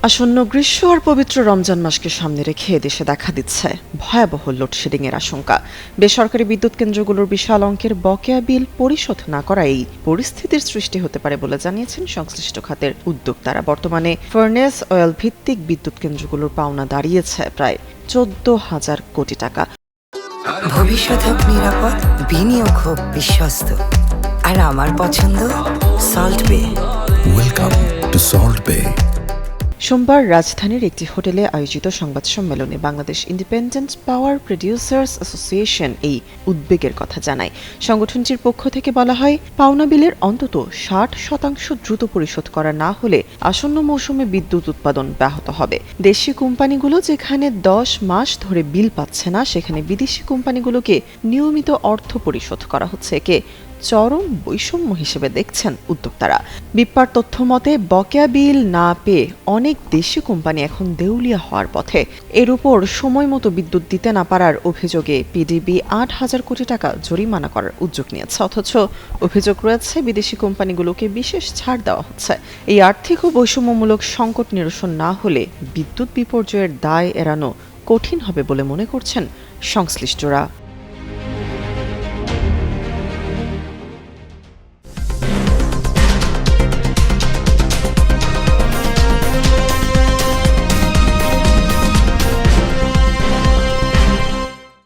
আসন্ন গ্রীষ্ম আর পবিত্র রমজান মাসকে সামনে রেখে দেশে দেখা দিচ্ছে ভয়াবহ লোডশেডিং এর আশঙ্কা। বেসরকারি বিদ্যুৎ কেন্দ্রগুলোর বিশাল অঙ্কের বকেয়া বিল পরিশোধ না করায় এই পরিস্থিতির সৃষ্টি হতে পারে বলে জানিয়েছেন সংশ্লিষ্ট খাতের উদ্যোক্তারা। বর্তমানে ফার্নেস অয়েল ভিত্তিক বিদ্যুৎ কেন্দ্রগুলোর পাওনা দাঁড়িয়েছে প্রায় 14,000 কোটি টাকা। ভবিষ্যৎ হোক নিরাপদ, বিনিয়োগ হোক বিশ্বস্ত, আর আমার পছন্দ সল্ট বে। ওয়েলকাম টু সল্ট বে। সোমবার রাজধানীর একটি হোটেলে আয়োজিত সংবাদ সম্মেলনে বাংলাদেশ ইন্ডিপেন্ডেন্ট পাওয়ার প্রডিউসার্স অ্যাসোসিয়েশন এই উদ্বেগের কথা জানায়। সংগঠনটির পক্ষ থেকে বলা হয়, পাওনা বিলের অন্তত 60% দ্রুত পরিশোধ করা না হলে আসন্ন মৌসুমে বিদ্যুৎ উৎপাদন ব্যাহত হবে। দেশি কোম্পানিগুলো যেখানে 10 মাস ধরে বিল পাচ্ছে না, সেখানে বিদেশি কোম্পানিগুলোকে নিয়মিত অর্থ পরিশোধ করা হচ্ছে। একে চরম বৈষম্য হিসেবে দেখছেন উদ্যোক্তারা। বিপ্পার তথ্য মতে বকেয়া বিল না পেয়ে অনেক দেশি কোম্পানি এখন দেউলিয়া হওয়ার পথে। এর উপর সময় মতো বিদ্যুৎ দিতে না পারার অভিযোগে পিডিবি 8,000 কোটি টাকা জরিমানা করার উদ্যোগ নিয়েছে। অথচ অভিযোগ রয়েছে বিদেশি কোম্পানিগুলোকে বিশেষ ছাড় দেওয়া হচ্ছে। এই আর্থিক ও বৈষম্যমূলক সংকট নিরসন না হলে বিদ্যুৎ বিপর্যয়ের দায় এড়ানো কঠিন হবে বলে মনে করছেন সংশ্লিষ্টরা।